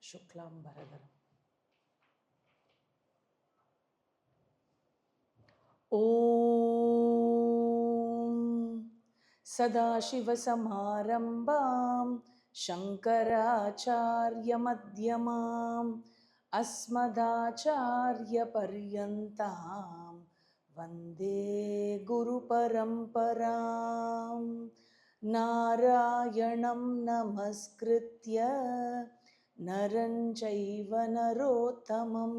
Shuklam Bharadaram. Om Sadashivasamarambam Shankaracharya Madhyamam Asmadacharya Paryantam Vande Guru Paramparam Narayanam Namaskritya Naranchaiva Narottamam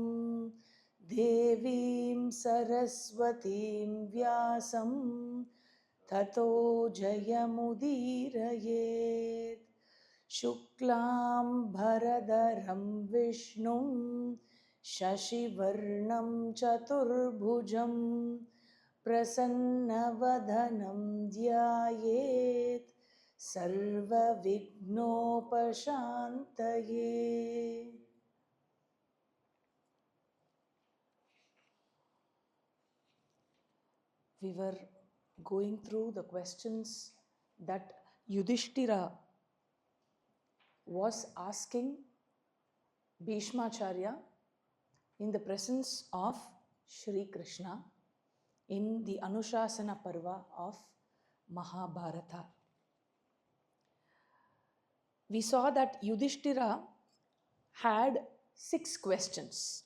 Devim Saraswatim Vyasam Tato Jayamudirayet Shuklam Bharadaram Vishnum Shashivarnam Chaturbhujam Prasannavadanam Dhyayet Sarva Vignopashantaye. We were going through the questions that Yudishthira was asking Bhishmacharya in the presence of Shri Krishna in the Anushasana Purva of Mahabharata. We saw that Yudishthira had 6 questions.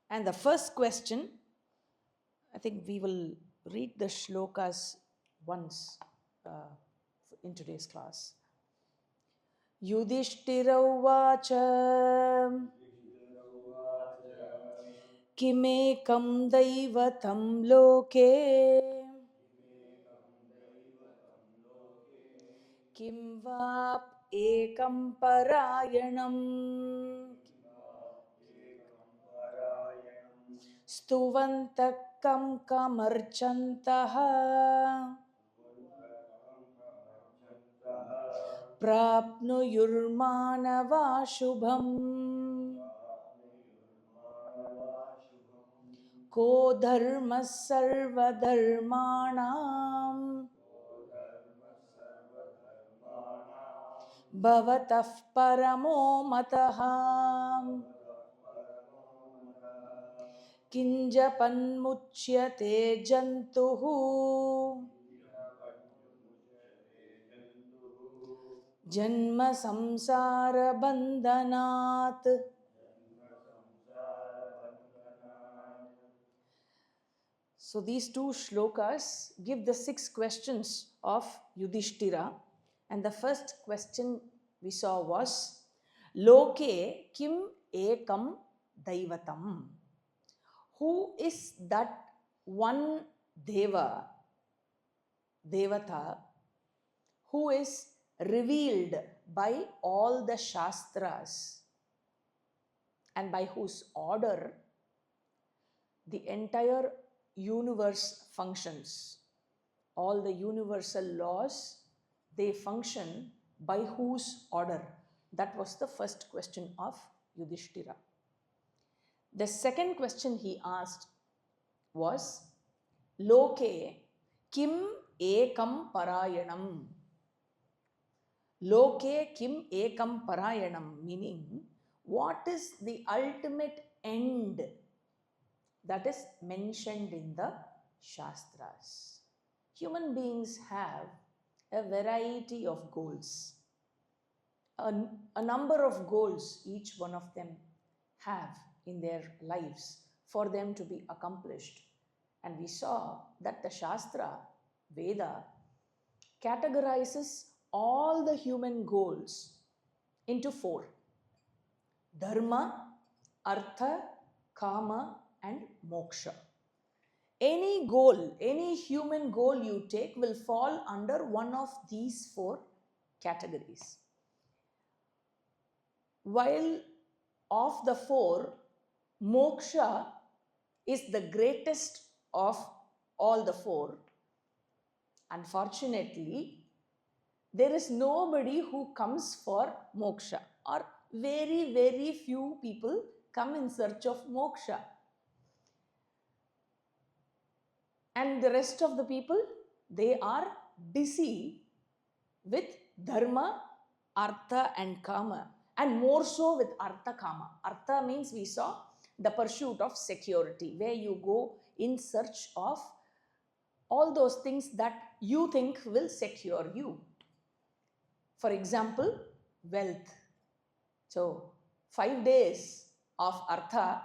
And the first question, I think we will read the shlokas once in today's class. Yudishthira uvacha Kimekam daivatam loke Kim vap ekam parayanam Stuvantakam kamarchantaha Prapnuyurmanava shubham Ko dharma sarva dharmanam Bhavatah paramo mataham Kinjapanmuchyate jantuhu Janma samsara bandhanat. So these 2 shlokas give the 6 questions of Yudishthira. And the first question we saw was Loke kim ekam daivatam. Who is that one devata, who is revealed by all the shastras and by whose order the entire universe functions? All the universal laws, they function by whose order? That was the first question of Yudishthira. The second question he asked was Loke kim ekam parayanam. Loke kim ekam parayanam, meaning what is the ultimate end that is mentioned in the Shastras? Human beings have a variety of goals, a number of goals each one of them have in their lives for them to be accomplished. And we saw that the Shastra, Veda, categorizes all the human goals into 4. Dharma, Artha, Kama and Moksha. Any goal, any human goal you take will fall under one of these 4 categories. While of the 4, Moksha is the greatest of all the 4. Unfortunately, there is nobody who comes for moksha, or very, very few people come in search of moksha. And the rest of the people, they are busy with dharma, artha and kama. And more so with Artha Kama. Artha means we saw the pursuit of security, where you go in search of all those things that you think will secure you. For example, wealth. So 5 days of Artha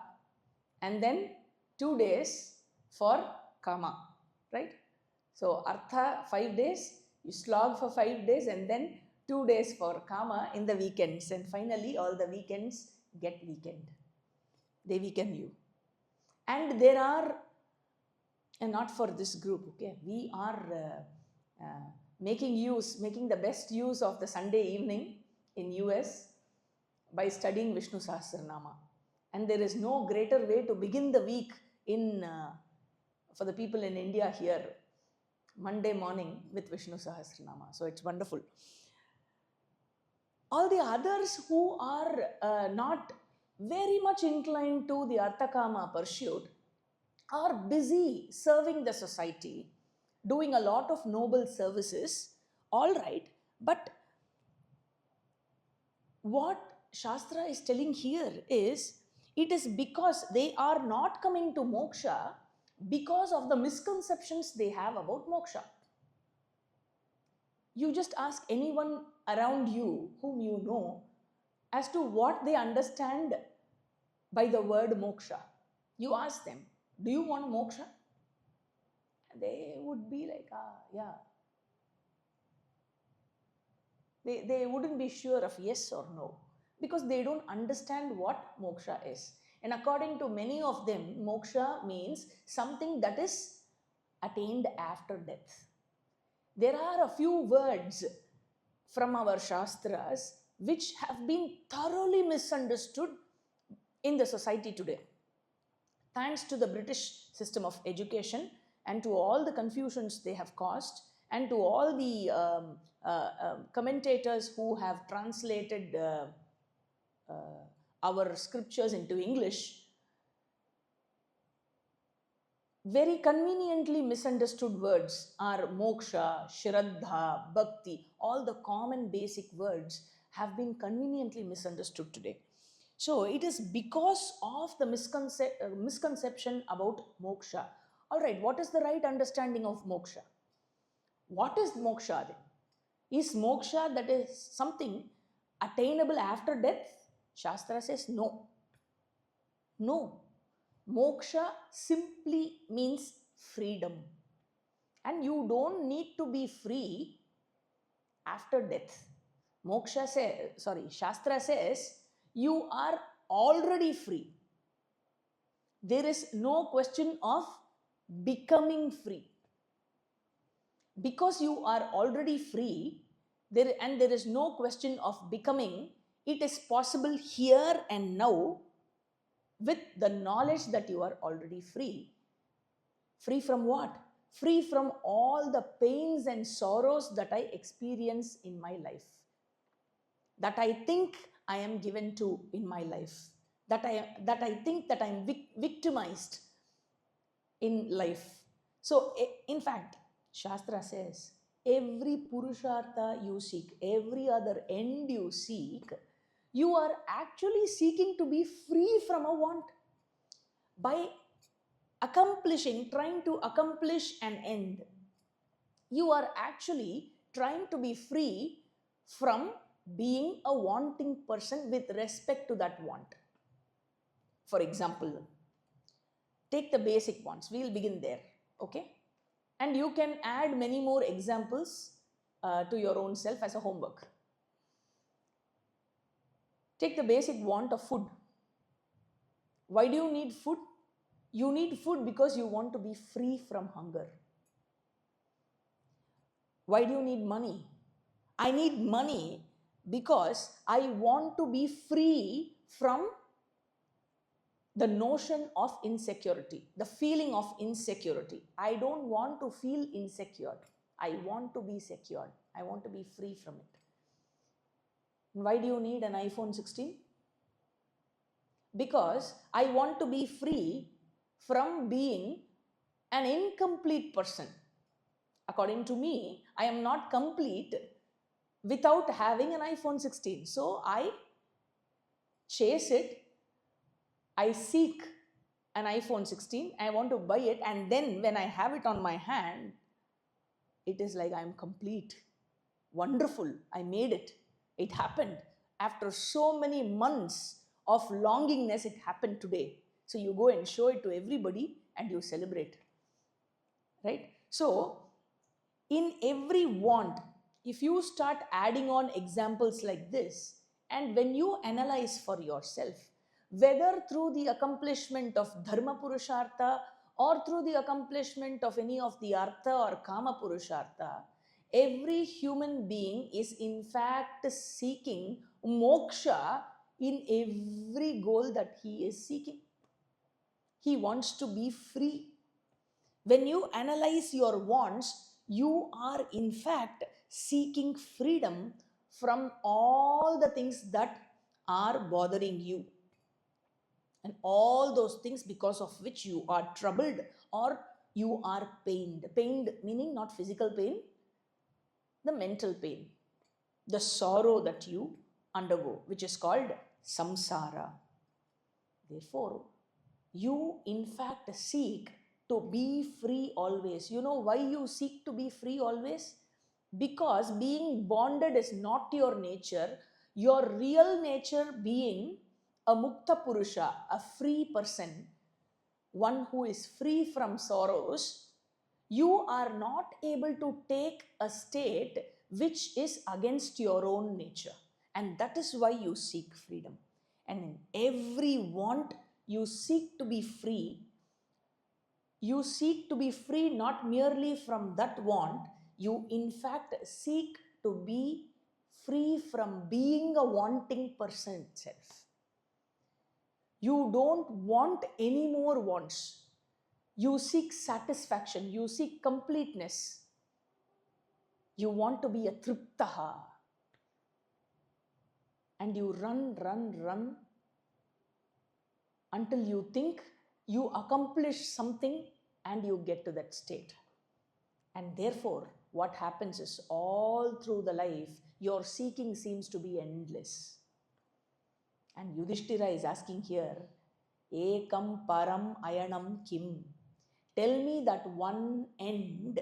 and then 2 days for Kama, right? So Artha 5 days, you slog for 5 days and then 2 days for Kama in the weekends, and finally all the weekends get weakened. They weaken you. And there are, and not for this group, okay, we are making the best use of the Sunday evening in US by studying Vishnu Sahasranamam. And there is no greater way to begin the week for the people in India here, Monday morning with Vishnu Sahasranamam. So it's wonderful. All the others who are not very much inclined to the Arthakama pursuit are busy serving the society, doing a lot of noble services, all right, but what Shastra is telling here is, it is because they are not coming to moksha because of the misconceptions they have about moksha. You just ask anyone around you whom you know as to what they understand by the word moksha. You ask them, do you want moksha? They would be like, yeah. They wouldn't be sure of yes or no, because they don't understand what moksha is. And according to many of them, moksha means something that is attained after death. There are a few words from our Shastras which have been thoroughly misunderstood in the society today. Thanks to the British system of education and to all the confusions they have caused, and to all the commentators who have translated our scriptures into English, very conveniently misunderstood words are moksha, shraddha, bhakti. All the common basic words have been conveniently misunderstood today. So it is because of the misconception about moksha. All right, what is the right understanding of moksha? What is moksha then? Is moksha that is something attainable after death? Shastra says no. No. Moksha simply means freedom. And you don't need to be free after death. Shastra says you are already free. There is no question of becoming free. Because you are already free, there is no question of becoming, it is possible here and now with the knowledge that you are already free. Free from what? Free from all the pains and sorrows that I experience in my life, that I think I am given to in my life, that I think that I am victimized in life. So in fact, Shastra says, every purushartha you seek, every other end you seek, you are actually seeking to be free from a want. By trying to accomplish an end, you are actually trying to be free from being a wanting person with respect to that want. For example, take the basic ones. We'll begin there, okay? And you can add many more examples to your own self as a homework. Take the basic want of food. Why do you need food? You need food because you want to be free from hunger. Why do you need money? I need money because I want to be free from the notion of insecurity, the feeling of insecurity. I don't want to feel insecure. I want to be secured. I want to be free from it. Why do you need an iPhone 16? Because I want to be free from being an incomplete person. According to me, I am not complete without having an iPhone 16. So I chase it. I seek an iPhone 16, I want to buy it, and then when I have it on my hand, it is like I'm complete. Wonderful, I made it. It happened. After so many months of longingness, it happened today. So you go and show it to everybody and you celebrate. Right? So, in every want, if you start adding on examples like this, and when you analyze for yourself, whether through the accomplishment of dharma purushartha or through the accomplishment of any of the artha or kama purushartha, every human being is in fact seeking moksha in every goal that he is seeking. He wants to be free. When you analyze your wants, you are in fact seeking freedom from all the things that are bothering you. And all those things because of which you are troubled or you are pained. Pained meaning not physical pain, the mental pain, the sorrow that you undergo, which is called samsara. Therefore, you in fact seek to be free always. You know why you seek to be free always? Because being bonded is not your nature. Your real nature being a mukta purusha, a free person, one who is free from sorrows, you are not able to take a state which is against your own nature. And that is why you seek freedom. And in every want, you seek to be free. You seek to be free not merely from that want, you in fact seek to be free from being a wanting person itself. You don't want any more wants. You seek satisfaction, you seek completeness. You want to be a triptaha. And you run until you think you accomplish something and you get to that state. And therefore, what happens is all through the life, your seeking seems to be endless. And Yudishthira is asking here, Ekam param ayanam kim. Tell me that one end,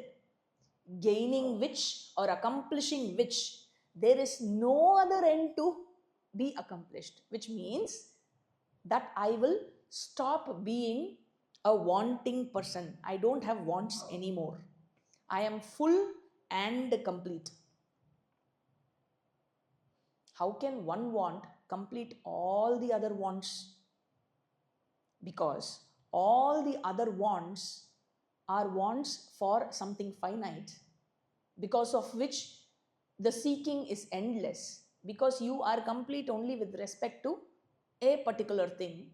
gaining which or accomplishing which there is no other end to be accomplished, which means that I will stop being a wanting person. I don't have wants anymore. I am full and complete. How can one want complete all the other wants? Because all the other wants are wants for something finite, because of which the seeking is endless, because you are complete only with respect to a particular thing,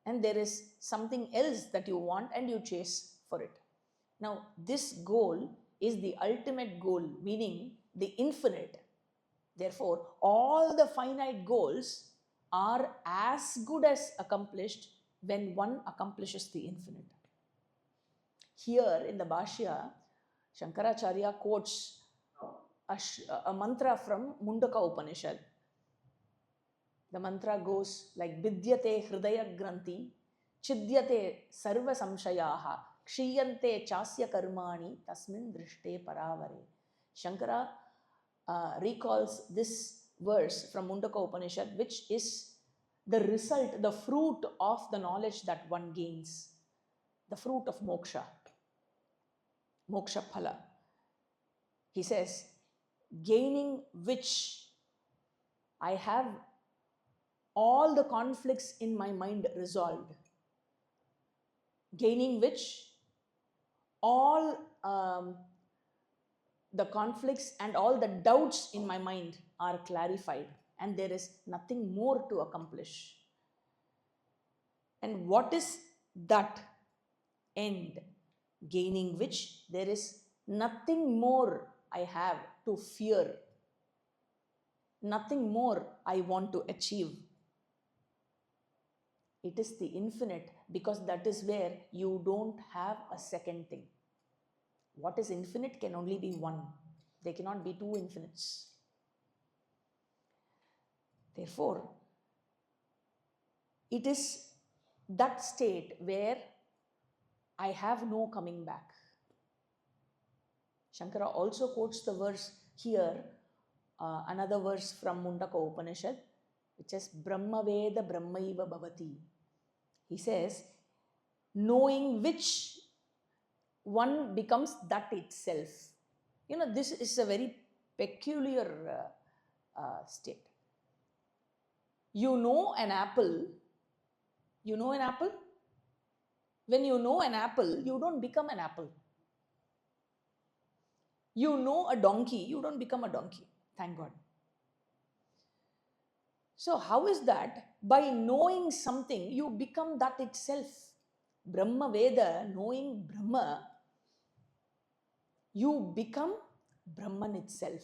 and there is something else that you want and you chase for it. Now, this goal is the ultimate goal, meaning the infinite. Therefore, all the finite goals are as good as accomplished when one accomplishes the infinite. Here in the Bhashya, Shankaracharya quotes a mantra from Mundaka Upanishad. The mantra goes like Vidyate Hridaya Granthi, Chidyate Sarva Samshayaha, Kshiyante Chasya Karmani, Tasmin Drishte Paravare. Shankara recalls this verse from Mundaka Upanishad, which is the result, the fruit of the knowledge that one gains, the fruit of moksha, moksha phala. He says, gaining which I have all the conflicts in my mind resolved, gaining which all the conflicts and all the doubts in my mind are clarified, and there is nothing more to accomplish. And what is that end? Gaining which there is nothing more I have to fear, nothing more I want to achieve. It is the infinite, because that is where you don't have a second thing. What is infinite can only be one. There cannot be two infinites. Therefore, It is that state where I have no coming back. Shankara also quotes the verse here, another verse from Mundaka Upanishad, which is Brahma Veda Brahmaiva Bhavati. He says, knowing which one becomes that itself. You know, this is a very peculiar state. You know an apple. You know an apple? When you know an apple, you don't become an apple. You know a donkey, you don't become a donkey. Thank God. So how is that? By knowing something, you become that itself. Brahma Veda, knowing Brahma, you become Brahman itself.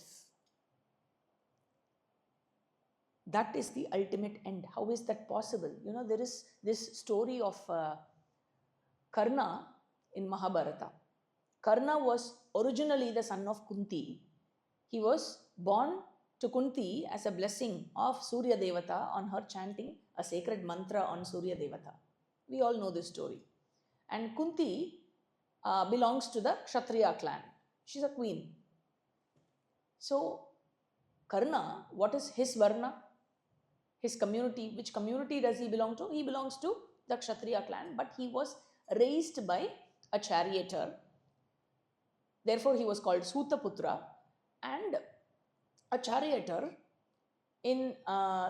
That is the ultimate end. How is that possible? You know, there is this story of Karna in Mahabharata. Karna was originally the son of Kunti. He was born to Kunti as a blessing of Surya Devata on her chanting a sacred mantra on Surya Devata. We all know this story. And Kunti belongs to the Kshatriya clan. She's a queen. So, Karna, what is his Varna? His community, which community does he belong to? He belongs to the Kshatriya clan, but he was raised by a charioteer. Therefore, he was called Sutaputra. And a charioteer in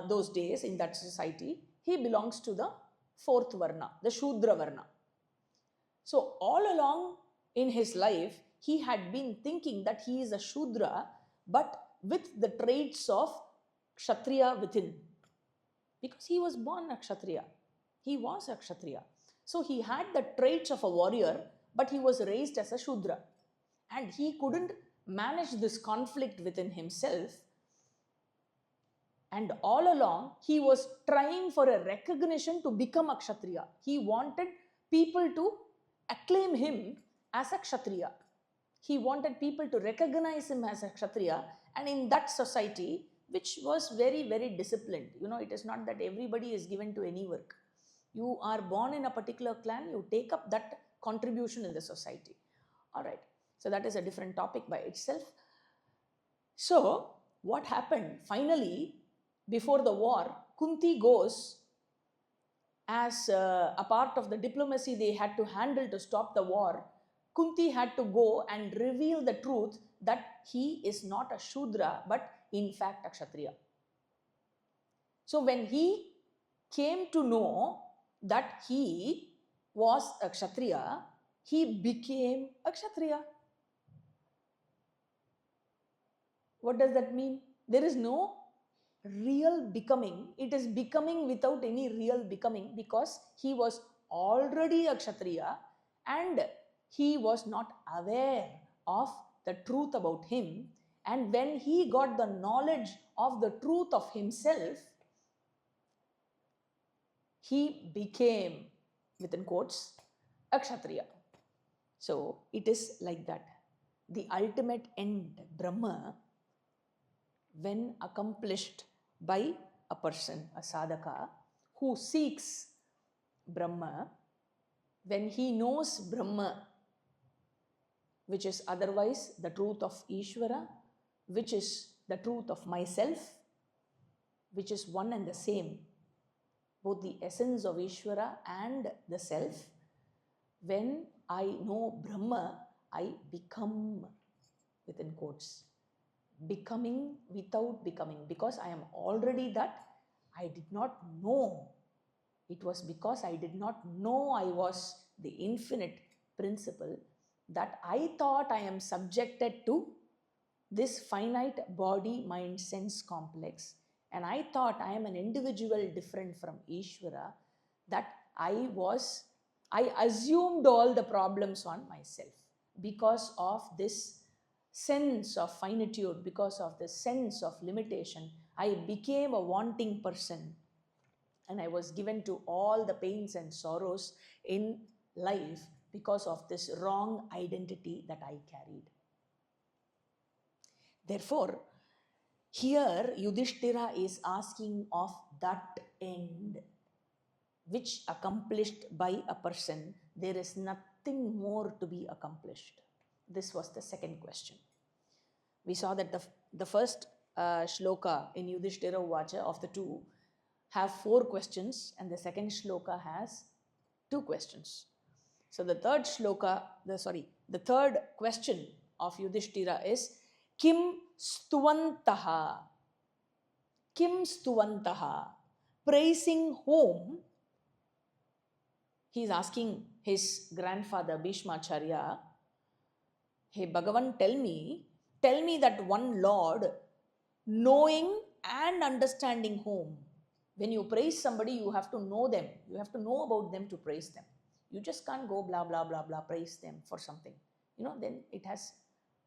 those days, in that society, he belongs to the fourth Varna, the Shudra Varna. So, all along in his life, he had been thinking that he is a Shudra, but with the traits of Kshatriya within. Because he was born a Kshatriya. He was a Kshatriya. So he had the traits of a warrior, but he was raised as a Shudra. And he couldn't manage this conflict within himself. And all along, he was trying for a recognition to become a Kshatriya. He wanted people to acclaim him as a Kshatriya. He wanted people to recognize him as a Kshatriya. And in that society, which was very, very disciplined. You know, it is not that everybody is given to any work. You are born in a particular clan, you take up that contribution in the society. All right. So that is a different topic by itself. So what happened? Finally, before the war, Kunti goes as a part of the diplomacy they had to handle to stop the war. Kunti had to go and reveal the truth that he is not a Shudra, but in fact a Kshatriya. So when he came to know that he was a Kshatriya, he became a Kshatriya. What does that mean? There is no real becoming. It is becoming without any real becoming, because he was already a Kshatriya and he was not aware of the truth about him. And when he got the knowledge of the truth of himself, he became, within quotes, a Kshatriya. So it is like that. The ultimate end, Brahma, when accomplished by a person, a sadhaka, who seeks Brahma, when he knows Brahma, which is otherwise the truth of Ishwara, which is the truth of myself, which is one and the same, both the essence of Ishwara and the self. When I know Brahma, I become, within quotes, becoming without becoming, because I am already that. I did not know. It was because I did not know I was the infinite principle that I thought I am subjected to this finite body, mind, sense complex. And I thought I am an individual different from Ishwara, that I assumed all the problems on myself because of this sense of finitude, because of this sense of limitation. I became a wanting person, and I was given to all the pains and sorrows in life because of this wrong identity that I carried. Therefore, here Yudishthira is asking of that end. which accomplished by a person, there is nothing more to be accomplished. This was the second question. We saw that the first shloka in Yudishthira Vacha of the two have 4 questions, and the second shloka has 2 questions. So the third shloka, the third question of Yudishthira is Kim Stuvantaha. Kim Stuvantaha. Praising whom? He is asking his grandfather Bhishma Acharya, hey Bhagavan, tell me that one Lord, knowing and understanding whom. When you praise somebody, you have to know them. You have to know about them to praise them. You just can't go blah, blah, blah, blah, praise them for something. Then it has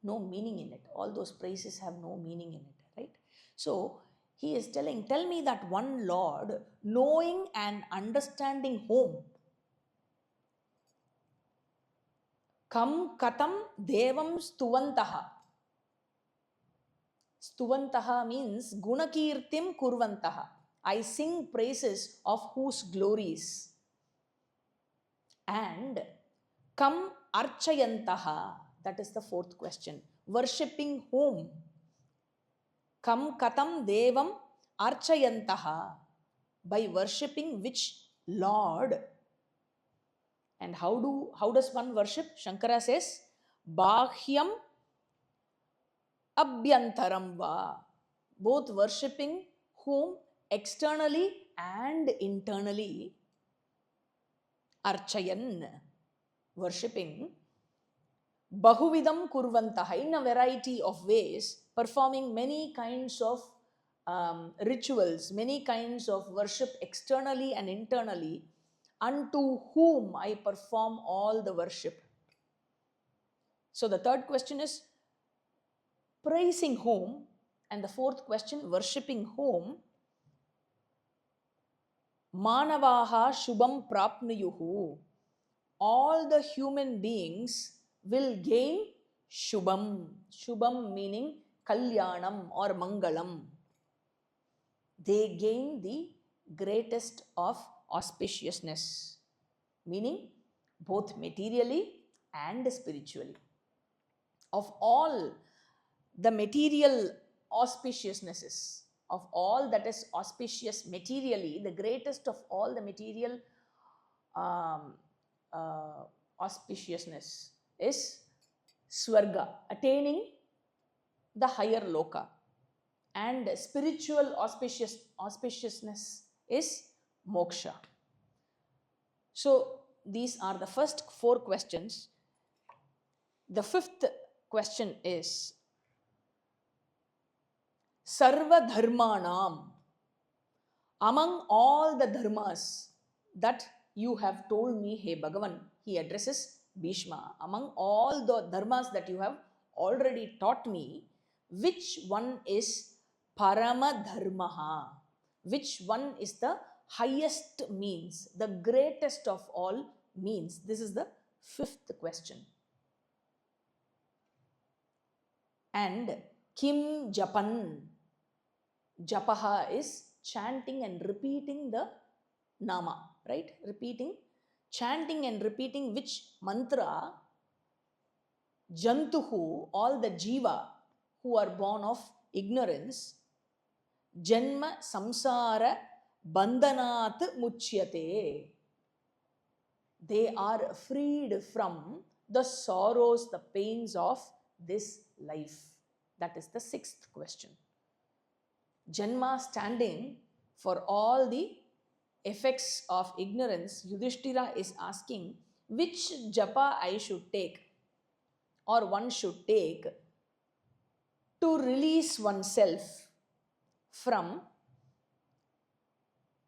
no meaning in it. All those praises have no meaning in it, right? So he is telling, tell me that one Lord, knowing and understanding whom. Kam katam devam stuvantaha. Stuvantaha means gunakirtim kurvantaha. I sing praises of whose glories. And kam archayantaha. That is the fourth question. Worshipping whom? Kam katam devam archayantaha. By worshipping which Lord? And how does one worship? Shankara says, Bahyam Abhyantaram va. Both worshipping whom externally and internally. Archayan, worshipping. Bahuvidam kurvantaha, in a variety of ways, performing many kinds of rituals, many kinds of worship externally and internally. Unto whom I perform all the worship. So the third question is praising whom, and the fourth question, worshipping whom. Manavaha shubham prapnuyuhu. All the human beings will gain shubham. Shubham meaning kalyanam or mangalam. They gain the greatest of auspiciousness, meaning both materially and spiritually. Of all the material auspiciousnesses, of all that is auspicious materially, the greatest of all the material auspiciousness is Swarga, attaining the higher loka. And spiritual auspiciousness is moksha. So these are the first 4 questions. The 5th question is Sarva Dharmanam. Among all the dharmas that you have told me, hey Bhagavan, he addresses Bhishma. Among all the dharmas that you have already taught me, which one is Parama Dharmaha? Which one is the highest means, the greatest of all means? This is the 5th question. And Kim Japan. Japaha is chanting and repeating the nama, right? Chanting and repeating which mantra? Jantuhu, all the jiva who are born of ignorance, Janma samsara bandhanat muchyate. They are freed from the sorrows, the pains of this life. That is the 6th question. Janma standing for all the effects of ignorance. Yudishthira is asking which japa I should take, or one should take, to release oneself from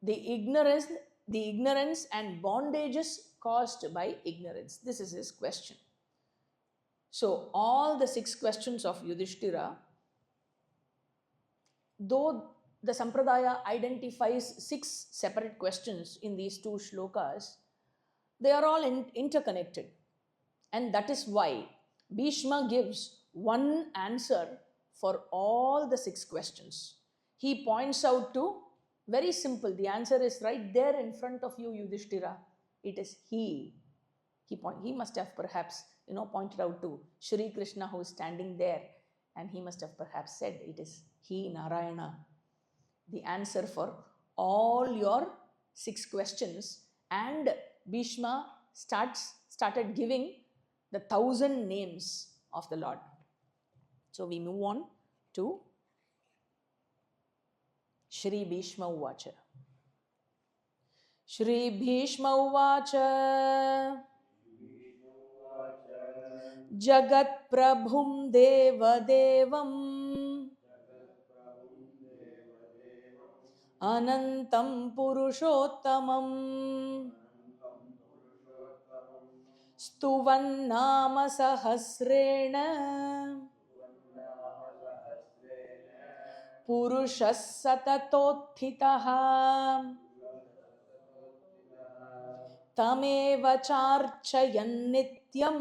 the ignorance and bondages caused by ignorance. This is his question. So all the 6 questions of Yudishthira, though the Sampradaya identifies 6 separate questions in these 2 shlokas, they are all interconnected. And that is why Bhishma gives one answer for all the 6 questions. He points out to Very simple. The answer is right there in front of you, Yudishthira. It is he. He must have perhaps, pointed out to Shri Krishna who is standing there, and he must have perhaps said, it is he, Narayana. The answer for all your 6 questions. And Bhishma started giving the 1,000 names of the Lord. So we move on to Shri Bhishma Uvacha. Shri Bhishma Uvacha Jagat Prabhum Devadevam Anantam Purushottamam Stuvan Nama Sahasrena Purushas Satatothitaha Tameva Charchayan Nityam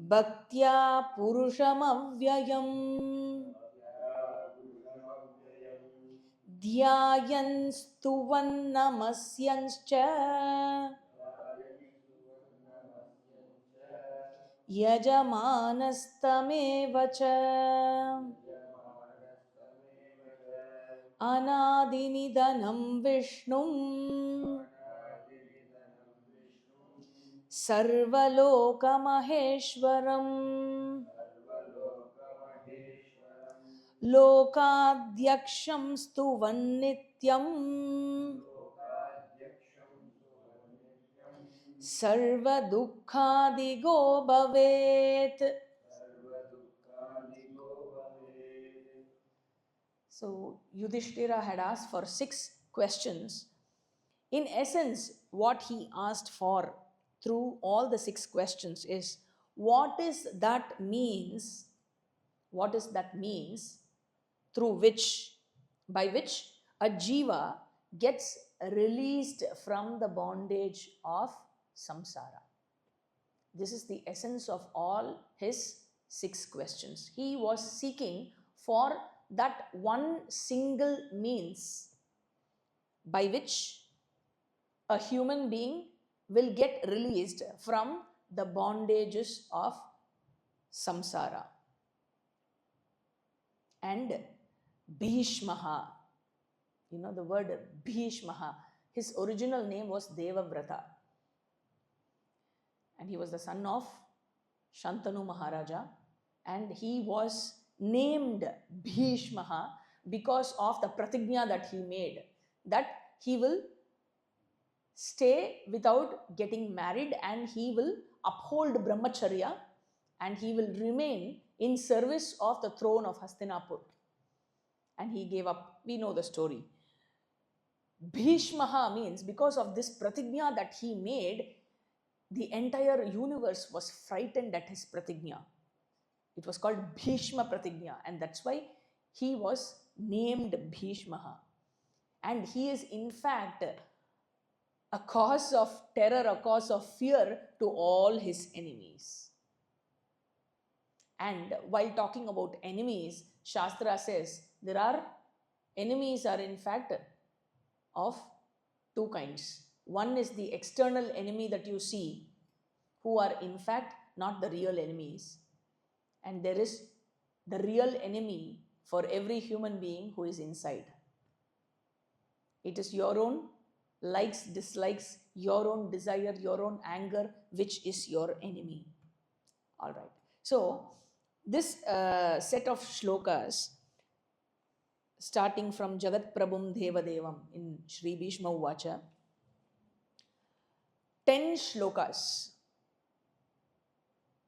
Bhaktya Purushamavyayam Dhyayan Stuvan Namasyanscha Yajamanastamevacha Anadinidanam Vishnum Sarvalokamaheshwaram Lokadhyaksham Stuvan Nityam Sarva Dukkhadigo Bhavet. So Yudishthira had asked for 6 questions. In essence, what he asked for through all the 6 questions is, what is that means by which a jiva gets released from the bondage of samsara. This is the essence of all his 6 questions. He was seeking for that one single means by which a human being will get released from the bondages of samsara. And Bhishmaha, the word Bhishmaha, his original name was Devavrata. And he was the son of Shantanu Maharaja. And he was named Bhishmaha because of the pratigna that he made, that he will stay without getting married and he will uphold brahmacharya and he will remain in service of the throne of Hastinapur. And he gave up. We know the story. Bhishmaha means because of this pratigna that he made, the entire universe was frightened at his pratigna. It was called Bhishma Pratigna, and that's why he was named Bhishmaha. And he is in fact a cause of terror, a cause of fear to all his enemies. And while talking about enemies, Shastra says enemies are in fact of 2 kinds. One is the external enemy that you see, who are in fact not the real enemies. And there is the real enemy for every human being who is inside. It is your own likes, dislikes, your own desire, your own anger, which is your enemy. All right. So, this set of shlokas, starting from Jagat Prabhum Devadevam in Shri Bhishma Uvacha, 10 shlokas.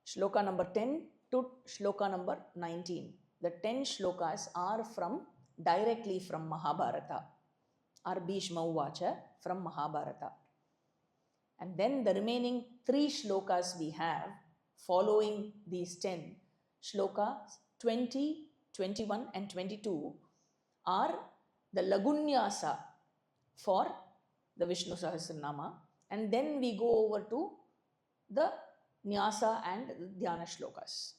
Shloka number 10 to shloka number 19. The 10 shlokas are directly from Mahabharata, or Bhishma Uvacha from Mahabharata. And then the remaining 3 shlokas we have following these 10, shlokas 20, 21 and 22 are the Lagunyasa for the Vishnu Sahasranamam. And then we go over to the Nyasa and Dhyana shlokas.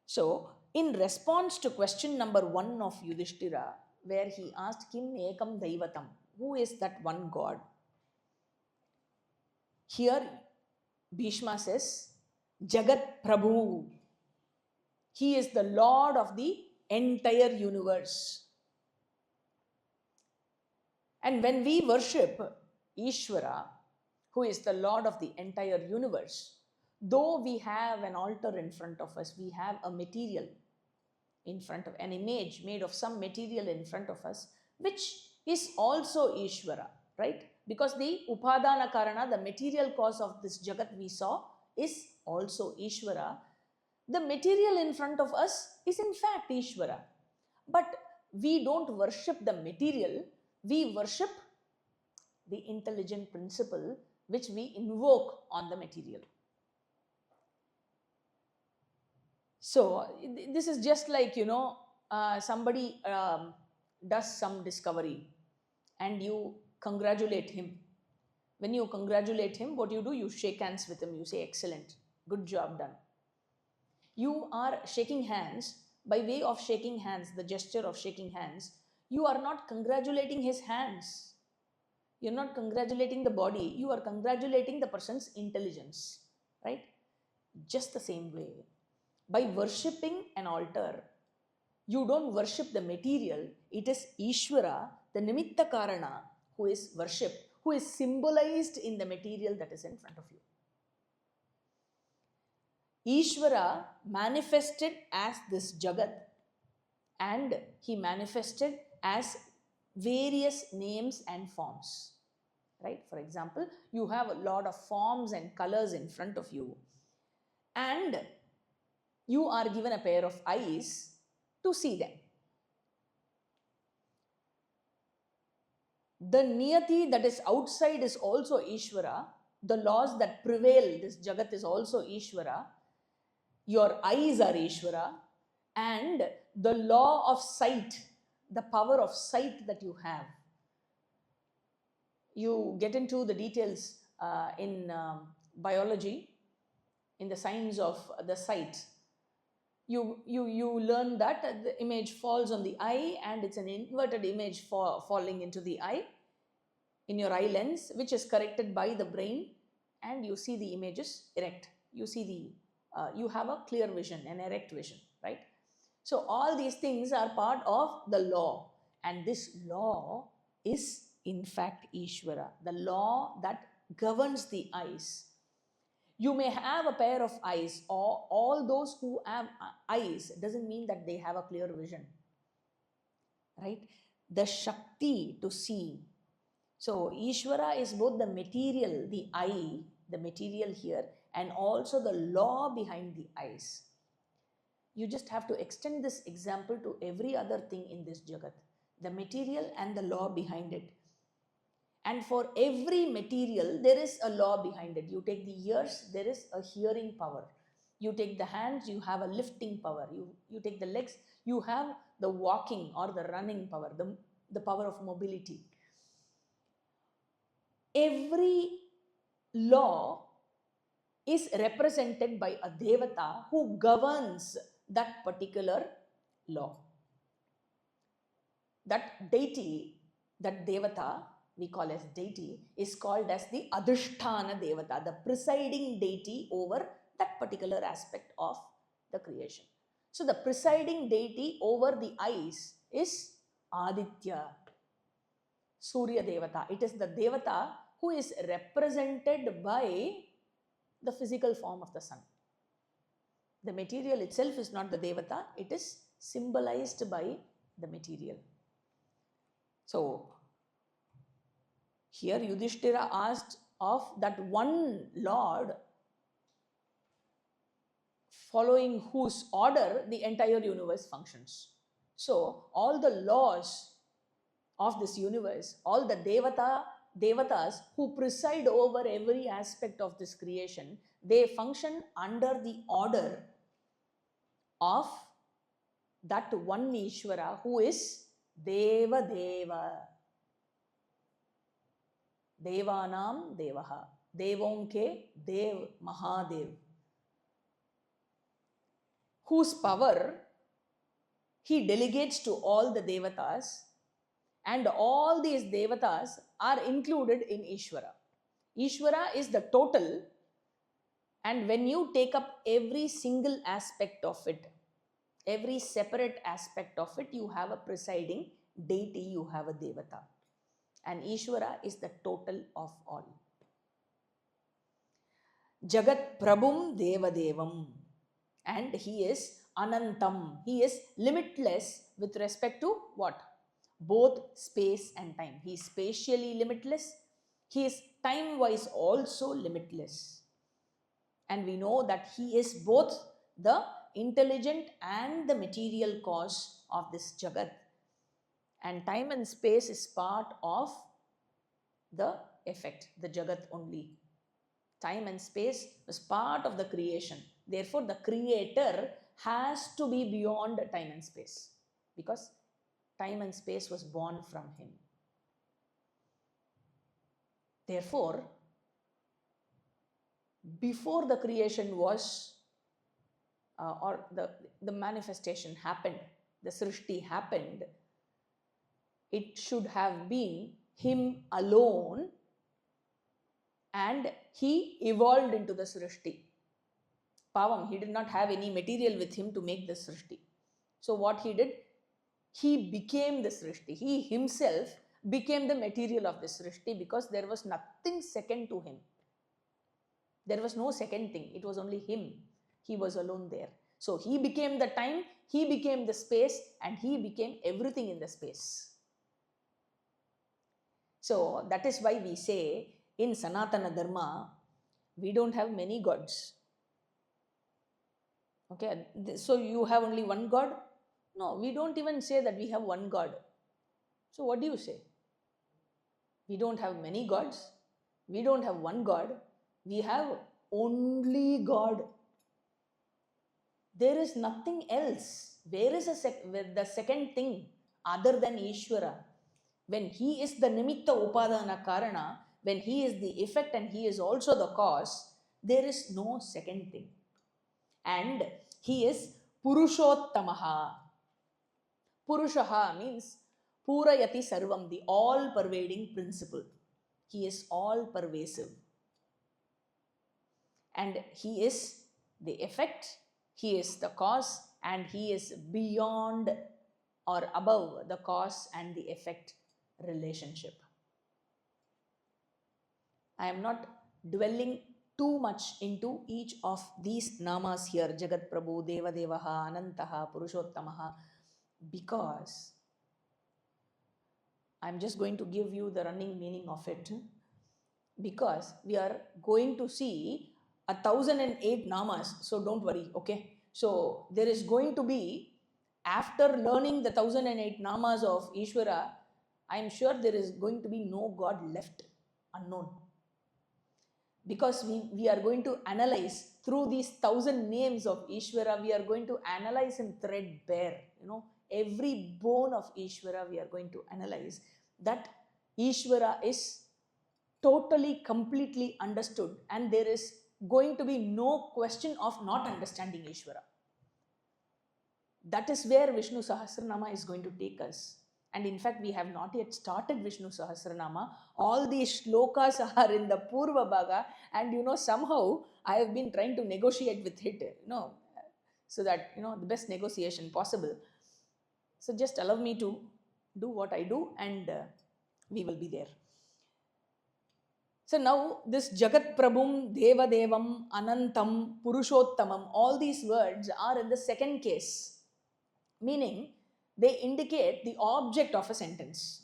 So, in response to question number 1 of Yudishthira, where he asked Kim Ekam Daivatam, who is that one God? Here Bhishma says, Jagat Prabhu. He is the Lord of the entire universe. And when we worship Ishwara, who is the Lord of the entire universe, though we have an altar in front of us, we have a material in front of an image made of some material in front of us, which is also Ishwara, right? Because the Upadana Karana, the material cause of this Jagat we saw, is also Ishwara. The material in front of us is in fact Ishwara. But we don't worship the material, we worship the intelligent principle which we invoke on the material. So this is just like, somebody does some discovery and you congratulate him. When you congratulate him, what do? You shake hands with him. You say, excellent, good job done. You are shaking hands. By way of shaking hands, the gesture of shaking hands, you are not congratulating his hands. You're not congratulating the body. You are congratulating the person's intelligence, right? Just the same way. By worshipping an altar, you don't worship the material. It is Ishwara, the Nimitta Karana, who is worshipped, who is symbolized in the material that is in front of you. Ishwara manifested as this Jagat, and he manifested as various names and forms, right? For example, you have a lot of forms and colors in front of you, and you are given a pair of eyes to see them. The niyati that is outside is also Ishwara. The laws that prevail, this Jagat is also Ishwara. Your eyes are Ishwara. And the law of sight, the power of sight that you have. You get into the details in biology, in the science of the sight. You learn that the image falls on the eye and it's an inverted image falling into the eye, in your eye lens, which is corrected by the brain, and you see the images erect. You see you have a clear vision, an erect vision, right? So all these things are part of the law, and this law is in fact Ishwara, the law that governs the eyes. You may have a pair of eyes, or all those who have eyes doesn't mean that they have a clear vision, right? The Shakti to see. So Ishwara is both the material, the eye, the material here, and also the law behind the eyes. You just have to extend this example to every other thing in this Jagat, the material and the law behind it. And for every material, there is a law behind it. You take the ears, there is a hearing power. You take the hands, you have a lifting power. You take the legs, you have the walking or the running power, the power of mobility. Every law is represented by a devata who governs that particular law. That deity, that devata, we call as deity, is called as the Adhisthana Devata, the presiding deity over that particular aspect of the creation. So the presiding deity over the eyes is Aditya, Surya Devata. It is the Devata who is represented by the physical form of the sun. The material itself is not the Devata, it is symbolized by the material. So here Yudishthira asked of that one Lord, following whose order the entire universe functions. So all the laws of this universe, all the devatas who preside over every aspect of this creation, they function under the order of that one Ishwara who is Deva Deva. Devanam Devaha. Devonke Dev Mahadev. Whose power he delegates to all the devatas, and all these devatas are included in Ishwara. Ishwara is the total, and when you take up every single aspect of it, every separate aspect of it, you have a presiding deity, you have a devata. And Ishwara is the total of all. Jagat Prabhum Devadevam. And he is Anantam. He is limitless with respect to what? Both space and time. He is spatially limitless. He is time-wise also limitless. And we know that he is both the intelligent and the material cause of this Jagat. And time and space is part of the effect, the Jagat only. Time and space is part of the creation. Therefore, the creator has to be beyond time and space, because time and space was born from him. Therefore, before the creation was, or the manifestation happened, the Srishti happened, it should have been him alone, and he evolved into the Srishti. Pavam, he did not have any material with him to make the Srishti. So what he did? He became the Srishti. He himself became the material of the Srishti, because there was nothing second to him. There was no second thing. It was only him. He was alone there. So he became the time, he became the space, and he became everything in the space. So that is why we say in Sanatana Dharma, we don't have many gods. Okay, so you have only one God? No, we don't even say that we have one God. So what do you say? We don't have many gods. We don't have one God. We have only God. There is nothing else. Where is the second thing other than Ishwara? When he is the Nimitta Upadana Karana, when he is the effect and he is also the cause, there is no second thing. And he is Purushottamaha. Purushaha means Purayati Sarvam, the all-pervading principle. He is all-pervasive. And he is the effect, he is the cause, and he is beyond or above the cause and the effect relationship. I am not dwelling too much into each of these namas here, Jagat Prabhu, Deva Devaha, Anantaha, Purushottamaha, because I am just going to give you the running meaning of it, because we are going to see 1008 namas, so don't worry, okay? So there is going to be, after learning the 1008 namas of Ishwara, I am sure there is going to be no God left unknown. Because we are going to analyze through these 1000 names of Ishwara, we are going to analyze him threadbare, every bone of Ishwara we are going to analyze, that Ishwara is totally, completely understood, and there is going to be no question of not understanding Ishwara. That is where Vishnu Sahasranama is going to take us. And in fact, we have not yet started Vishnu Sahasranama. All these shlokas are in the Purva Bhaga, and somehow I have been trying to negotiate with it, so that, the best negotiation possible. So just allow me to do what I do, and we will be there. So now this Jagat Prabhum, Deva Devam, Anantam, Purushottamam, all these words are in the second case, meaning they indicate the object of a sentence.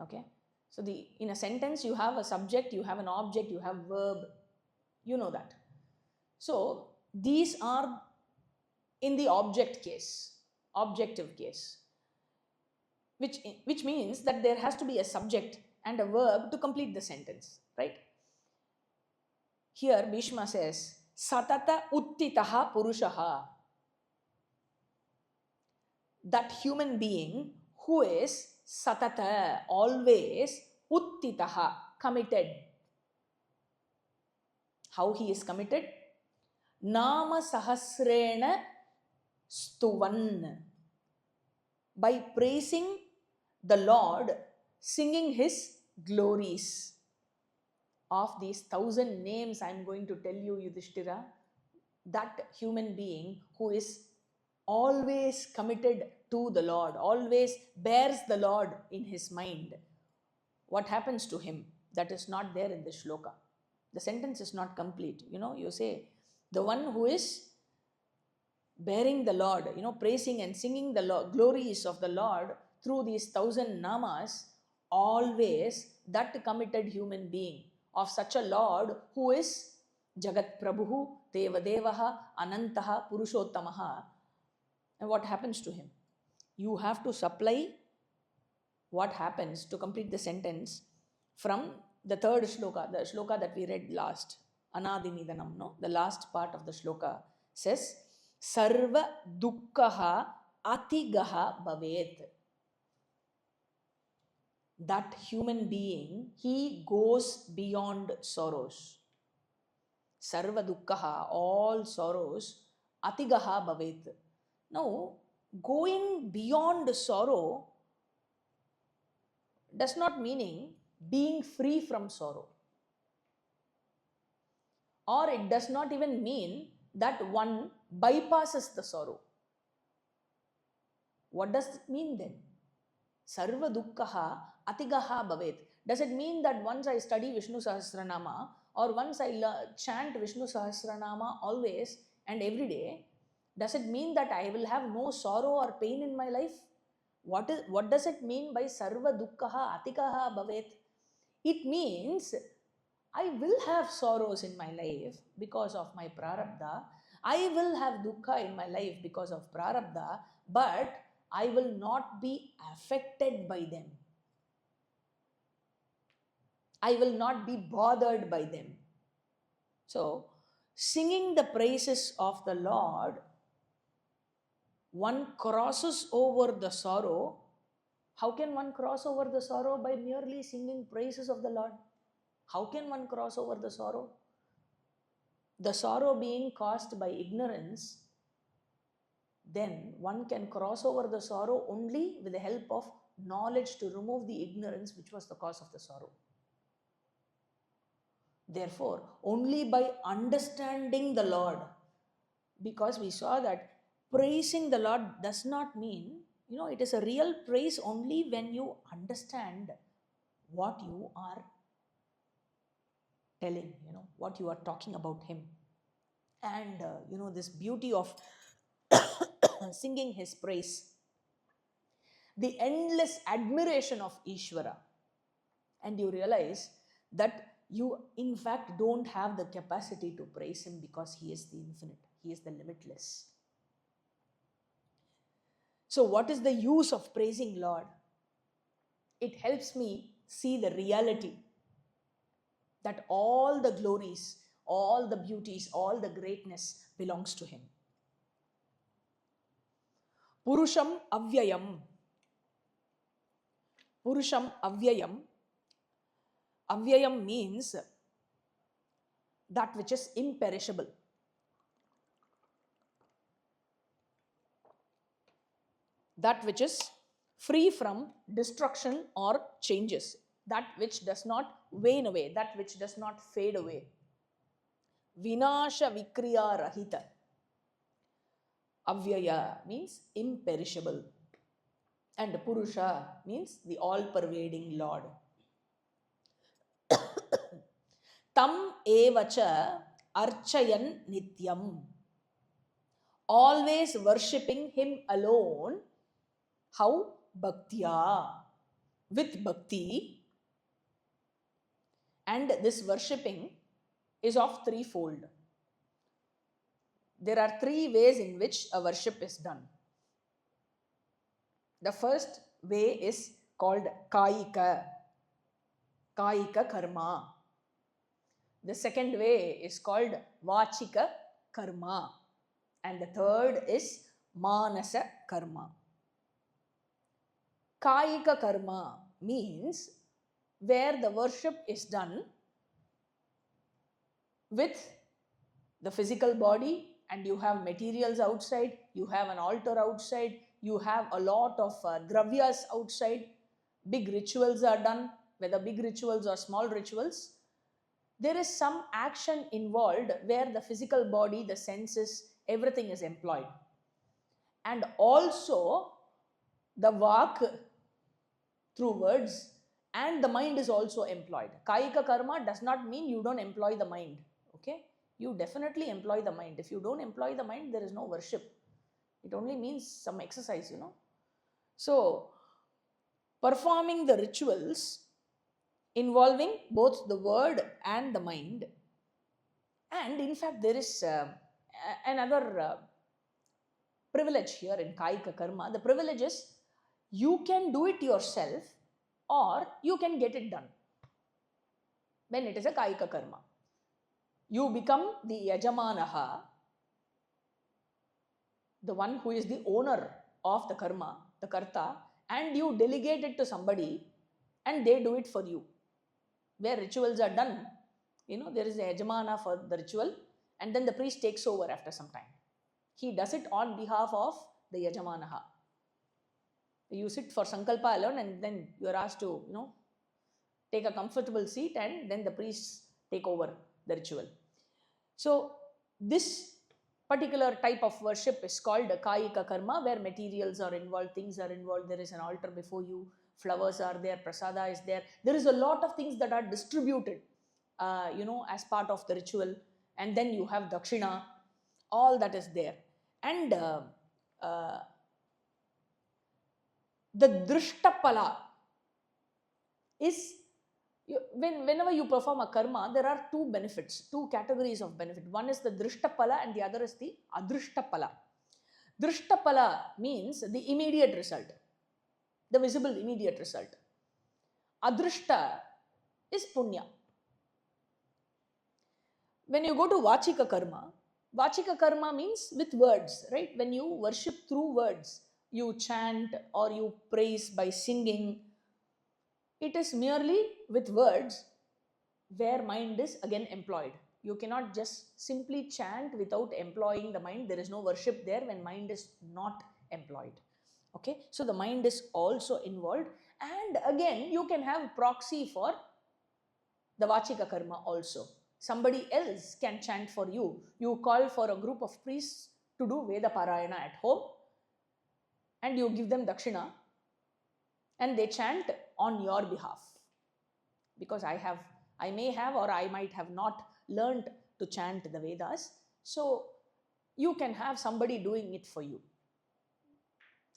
Okay, so in a sentence you have a subject, you have an object, you have verb, you know that. So these are in the object case, objective case, which means that there has to be a subject and a verb to complete the sentence, right? Here Bhishma says, Satata Uttitaha Purushaha. That human being who is Satata, always, Uttitaha, committed. How he is committed? Nama Sahasrena stuvan, by praising the Lord, singing his glories. Of these 1,000 names I am going to tell you, Yudishthira, that human being who is always committed to the Lord, always bears the Lord in his mind, what happens to him? That is not there in the shloka. The sentence is not complete. You say, the one who is bearing the Lord, praising and singing the glories of the Lord through these 1,000 namas, always that committed human being of such a Lord who is Jagat Prabhu, Deva Devaha, Anantaha, Purushottamaha. And what happens to him? You have to supply what happens to complete the sentence from the third shloka, the shloka that we read last, Anadinidanam, no? The last part of the shloka says, Sarva Dukkaha Atigaha Bhavet. That human being, he goes beyond sorrows. Sarva Dukkaha, all sorrows, Atigaha Bhavet. Now, going beyond sorrow does not meaning being free from sorrow. Or it does not even mean that one bypasses the sorrow. What does it mean then? Sarva Dukkaha Atigaha Bhavet. Does it mean that once I study Vishnu Sahasranama or once I chant Vishnu Sahasranama always and every day, does it mean that I will have no sorrow or pain in my life? What does it mean by Sarva Dukkaha Atikaha Bhavet? It means I will have sorrows in my life because of my prarabdha. I will have dukkha in my life because of prarabdha, but I will not be affected by them. I will not be bothered by them. So, singing the praises of the Lord, one crosses over the sorrow. How can one cross over the sorrow? By merely singing praises of the Lord. How can one cross over the sorrow? The sorrow being caused by ignorance, then one can cross over the sorrow only with the help of knowledge to remove the ignorance which was the cause of the sorrow. Therefore, only by understanding the Lord, because we saw that praising the Lord does not mean, it is a real praise only when you understand what you are telling, what you are talking about him. And, this beauty of singing his praise, the endless admiration of Ishwara. And you realize that you, in fact, don't have the capacity to praise him because he is the infinite, he is the limitless. So, what is the use of praising Lord? It helps me see the reality that all the glories, all the beauties, all the greatness belongs to him. Purusham Avyayam. Purusham Avyayam. Avyayam means that which is imperishable. That which is free from destruction or changes. That which does not wane away. That which does not fade away. Vinasha Vikriya Rahita. Avyaya means imperishable. And Purusha means the all-pervading Lord. Tam evacha archayan nityam. Always worshipping him alone. How? Bhaktya. With bhakti. And this worshipping is of threefold. There are three ways in which a worship is done. The first way is called Kayika. Kayika karma. The second way is called Vachika karma. And the third is Manasa karma. Kayika karma means where the worship is done with the physical body and you have materials outside, you have an altar outside, you have a lot of dravyas outside, big rituals are done, whether big rituals or small rituals, there is some action involved where the physical body, the senses, everything is employed. And also the vak through words and the mind is also employed. Kayika karma does not mean you don't employ the mind. Okay? You definitely employ the mind. If you don't employ the mind, there is no worship. It only means some exercise, So, performing the rituals involving both the word and the mind. And in fact, there is another privilege here in Kayika karma. The privilege is you can do it yourself or you can get it done when it is a Kayika karma. You become the yajamanaha, the one who is the owner of the karma, the karta, and you delegate it to somebody and they do it for you. Where rituals are done, there is a yajamana for the ritual and then the priest takes over after some time. He does it on behalf of the yajamanaha. You sit for sankalpa alone and then you are asked to, take a comfortable seat and then the priests take over the ritual. So this particular type of worship is called Kayika karma, where materials are involved, things are involved, there is an altar before you, flowers are there, prasada is there. There is a lot of things that are distributed, as part of the ritual. And then you have dakshina, all that is there. And the drishtapala is, whenever you perform a karma, there are two benefits, two categories of benefit. One is the drishtapala and the other is the adrishtapala. Drishtapala means the immediate result, the visible immediate result. Adrishta is punya. When you go to Vachika karma means with words, right? When you worship through words, you chant or you praise by singing, it is merely with words where mind is again employed. You cannot just simply chant without employing the mind. There is no worship there when mind is not employed. Okay, so the mind is also involved. And again, you can have proxy for the Vachika karma also. Somebody else can chant for you. You call for a group of priests to do Veda Parayana at home and you give them dakshina and they chant on your behalf. Because I may have or I might have not learnt to chant the Vedas. So you can have somebody doing it for you.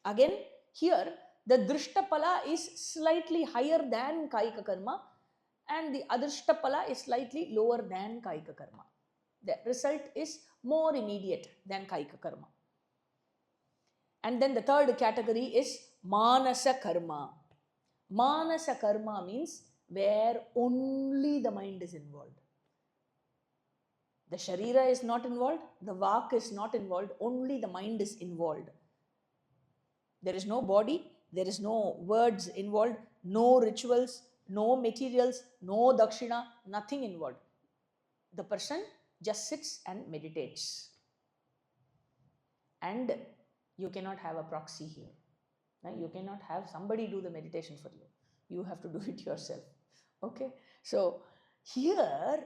Again, here the Drishtapala is slightly higher than Kayika karma and the Adrishtapala is slightly lower than Kayika karma. The result is more immediate than Kayika karma. And then the third category is Manasa karma. Manasa karma means where only the mind is involved. The Sharira is not involved, the Vak is not involved, only the mind is involved. There is no body, there is no words involved, no rituals, no materials, no dakshina, nothing involved. The person just sits and meditates. And you cannot have a proxy here. You cannot have somebody do the meditation for you. You have to do it yourself. Okay? So here,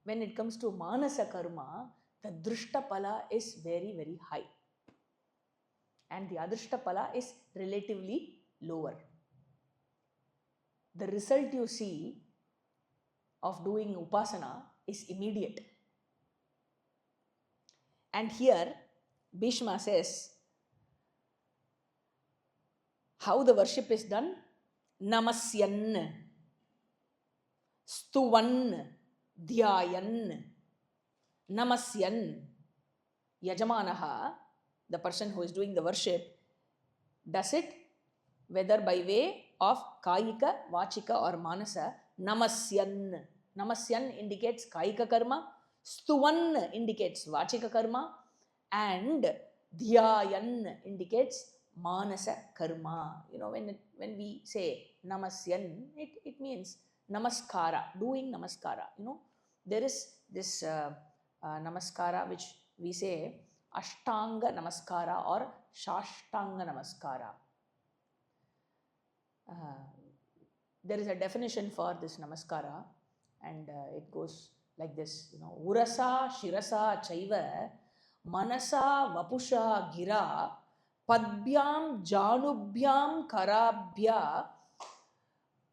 when it comes to Manasa karma, the Drishtapala is very, very high. And the Adrishtapala is relatively lower. The result you see of doing upasana is immediate. And here, Bhishma says, how the worship is done? Namasyan, Stuvan, Dhyayan, Namasyan, Yajamanaha, the person who is doing the worship, does it whether by way of Kayika, Vachika or Manasa. Namasyan. Namasyan indicates Kayika karma, Stuvan indicates Vachika karma, and Dhyayan indicates Manasa karma. When we say Namasyan, it means Namaskara, doing Namaskara. There is this Namaskara which we say Ashtanga Namaskara or Shashtanga Namaskara. There is a definition for this Namaskara, and it goes like this, Urasa Shirasa Chaiva Manasa Vapusha Gira Padbyam Janubhyam Karabhya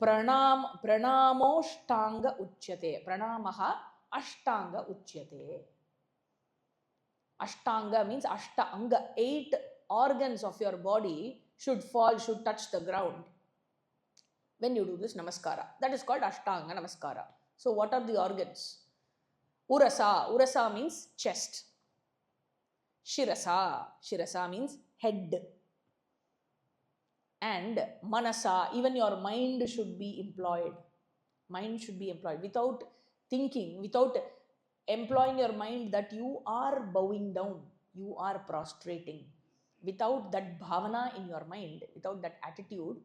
Pranamoshtanga Uchyate. Pranamaha Ashtanga Uchyate. Ashtanga means Ashta Anga. 8 organs of your body should touch the ground when you do this Namaskara. That is called Ashtanga Namaskara. So what are the organs? Urasa means chest. Shirasa means head. And Manasa, even your mind should be employed. Mind should be employed without thinking, without employing your mind that you are bowing down, you are prostrating. Without that bhavana in your mind, without that attitude,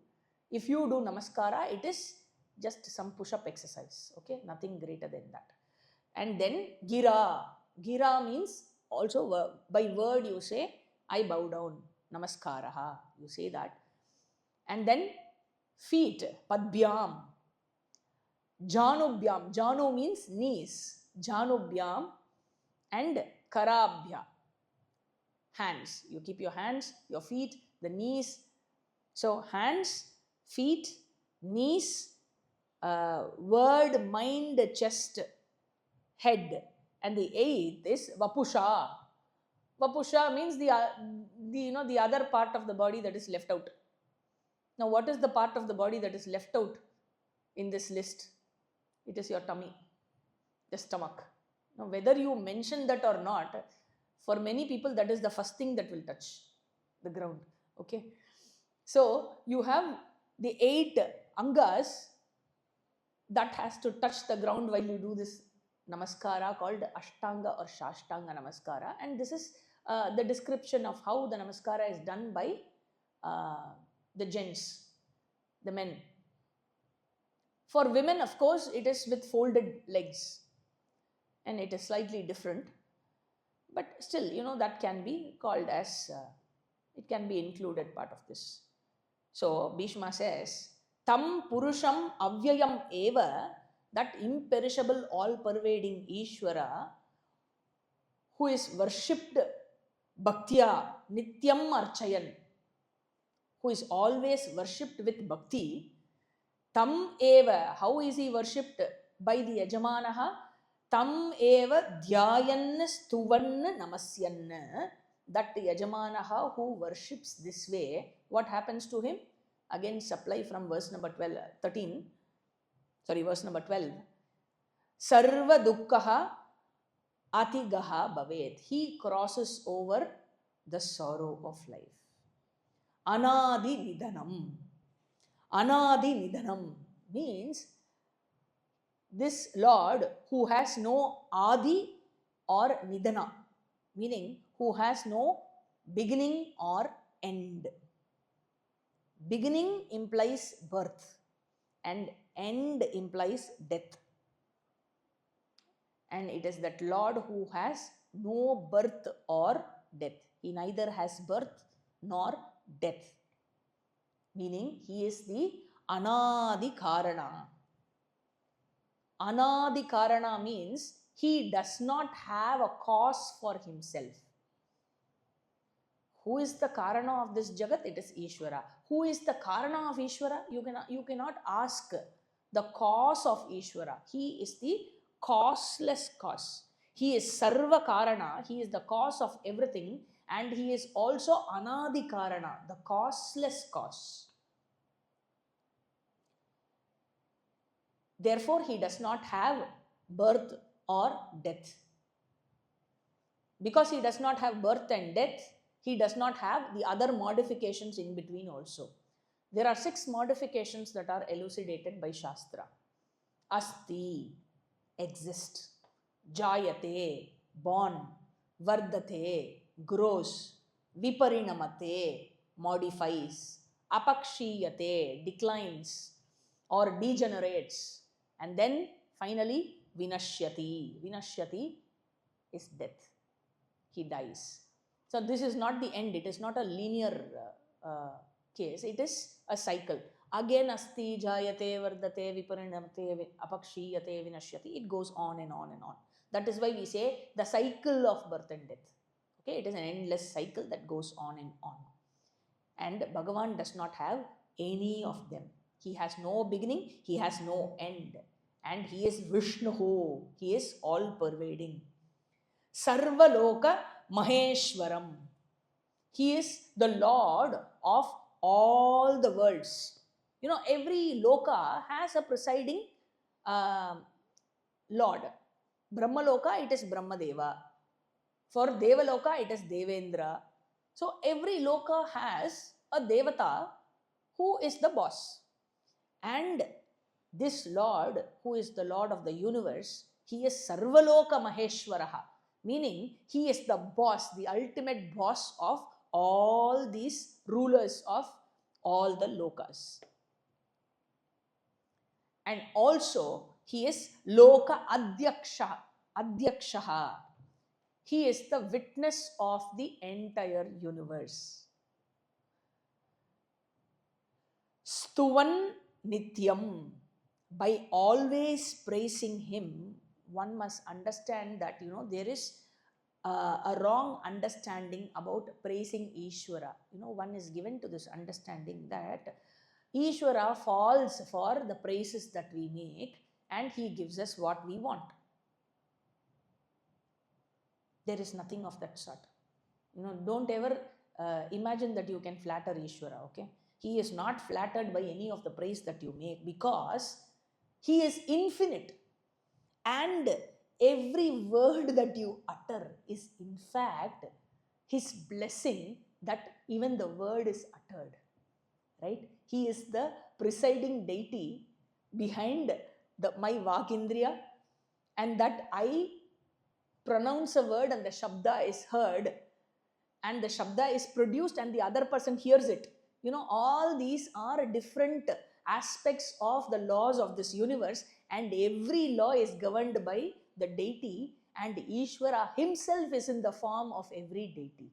if you do Namaskara, it is just some push-up exercise, okay? Nothing greater than that. And then Gira. Gira means also by word you say, I bow down, Namaskaraha, you say that. And then feet, Padbyam. Janubhyam. Janu means knees. Janubhyam and Karabhya. Hands. You keep your hands, your feet, the knees. So hands, feet, knees, word, mind, chest, head. And the 8th is Vapusha. Vapusha means the other part of the body that is left out. Now, what is the part of the body that is left out in this list? It is your tummy, the stomach. Now, whether you mention that or not, for many people, that is the first thing that will touch the ground. Okay. So, you have the 8 angas that has to touch the ground while you do this Namaskara called Ashtanga or Shashtanga Namaskara. And this is the description of how the Namaskara is done by the gents, the men. For women, of course, it is with folded legs and it is slightly different. But still, that can be called as, it can be included part of this. So, Bhishma says, Tam Purusham Avyayam Eva, that imperishable, all-pervading Ishwara, who is worshipped Bhaktya, Nityam Archayan, who is always worshipped with Bhakti. Tam Eva, how is he worshipped? By the Yajamanaha. Tam Eva Dhyayan Stuvan Namasyan. That Yajamanaha who worships this way, what happens to him? Again, supply from verse number 12. Sarva Dukkaha Atigaha Bhavet. He crosses over the sorrow of life. Anadi Nidanam. Anadi Nidanam means this Lord who has no Adi or Nidana, meaning who has no beginning or end. Beginning implies birth and end implies death. And it is that Lord who has no birth or death. He neither has birth nor death. Meaning he is the Anadi Karana. Anadi Karana means he does not have a cause for himself. Who is the Karana of this Jagat? It is Ishwara. Who is the Karana of Ishwara? You cannot ask the cause of Ishwara. He is the causeless cause. He is Sarva Karana. He is the cause of everything. And he is also Anadi Karana, the causeless cause. Therefore, he does not have birth or death. Because he does not have birth and death, he does not have the other modifications in between also. There are 6 modifications that are elucidated by Shastra. Asti, exist. Jayate, born. Vardate, grows. Viparinamate, modifies. Apakshiyate, declines or degenerates. And then finally, Vinashyati. Vinashyati is death. he dies. So this is not the end. It is not a linear case. It is a cycle. Again, asti jayate vardate viparinamate apakshiyate vinashyati. It goes on and on and on. That is why we say the cycle of birth and death. Okay, it is an endless cycle that goes on and on. And Bhagavan does not have any of them. He has no beginning, he has no end. And he is Vishnu, he is all pervading. Sarvaloka Maheshwaram. He is the Lord of all the worlds. You know, every loka has a presiding Lord. Brahmaloka, it is Brahmadeva. For Devaloka, it is Devendra. So every loka has a Devata who is the boss. And this Lord, who is the Lord of the universe, he is Sarvaloka Maheshwaraha, meaning he is the boss, the ultimate boss of all these rulers of all the lokas. And also, he is Loka Adyakshaha. He is the witness of the entire universe. Stuvan Nityam. By always praising him, one must understand that, there is a wrong understanding about praising Ishwara. One is given to this understanding that Ishwara falls for the praises that we make and he gives us what we want. There is nothing of that sort. Don't ever imagine that you can flatter Ishwara, okay? He is not flattered by any of the praise that you make because he is infinite. And every word that you utter is in fact his blessing that even the word is uttered. Right? He is the presiding deity behind my Vakindriya, and that I pronounce a word and the Shabda is heard and the Shabda is produced and the other person hears it. All these are different aspects of the laws of this universe, and every law is governed by the deity, and Ishwara himself is in the form of every deity.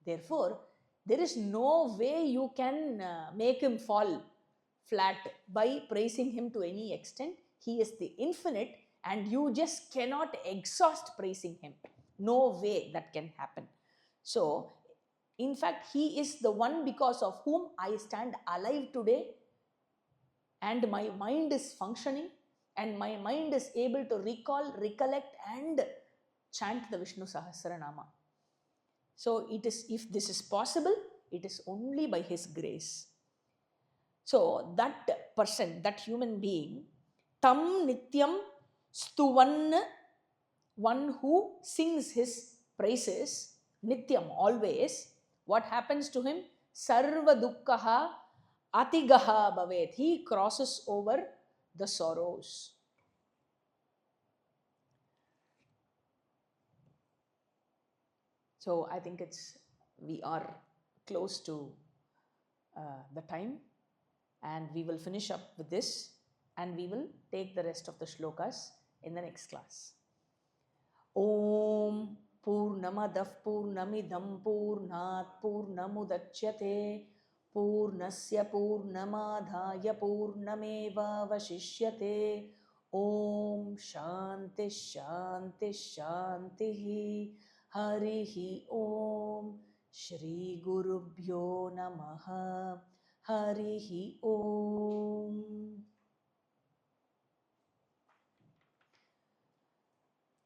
Therefore, there is no way you can make him fall flat by praising him to any extent. He is the infinite and you just cannot exhaust praising him. No way that can happen. So, in fact, he is the one because of whom I stand alive today, and my mind is functioning, and my mind is able to recall, recollect, and chant the Vishnu Sahasranamam. So, if this is possible, it is only by his grace. So, that person, that human being, Tam Nityam Stuvan, one who sings his praises, Nityam, always, what happens to him? Sarva Dukkaha Atigaha Bhavet. He crosses over the sorrows. So I think we are close to the time, and we will finish up with this, and we will take the rest of the shlokas in the next class. Om Purnamadah Purnamidam Purnat Purnamudachyate Purnasya Purnamadhaya Purnameva Vashishyate. Om Shanti Shanti Shanti. Harihi Om. Shri Gurubhyo Namaha. Harihi Om.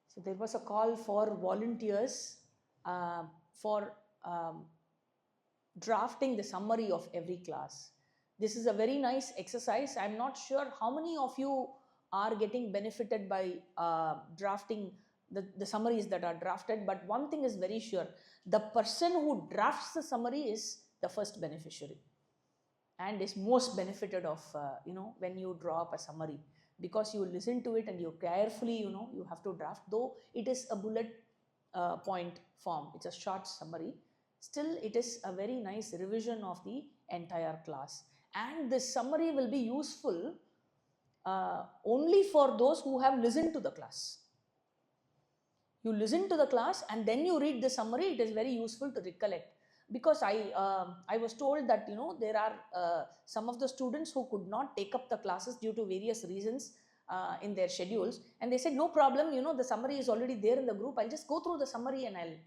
So there was a call for volunteers for drafting the summary of every class. This is a very nice exercise. I'm not sure how many of you are getting benefited by drafting the summaries that are drafted, but one thing is very sure: the person who drafts the summary is the first beneficiary and is most benefited of when you draw up a summary, because you listen to it and you carefully you have to draft, though it is a bullet point form, it's a short summary, still it is a very nice revision of the entire class. And this summary will be useful only for those who have listened to the class. You listen to the class and then you read the summary. It is very useful to recollect, because I was told that there are some of the students who could not take up the classes due to various reasons in their schedules, and they said no problem, the summary is already there in the group, I'll just go through the summary and I'll.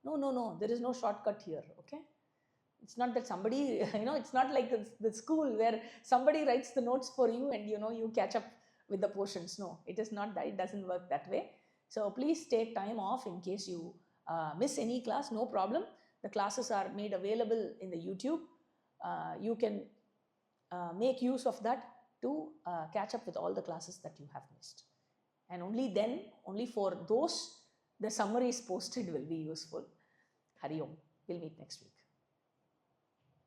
No, there is no shortcut here. Okay, it's not that somebody it's not like the school where somebody writes the notes for you and you catch up with the portions. No, it is not that. It doesn't work that way. So please take time off in case you miss any class. No problem. The classes are made available in the YouTube. You can make use of that to catch up with all the classes that you have missed. And only for those, the summaries posted will be useful. Hari Om. We'll meet next week.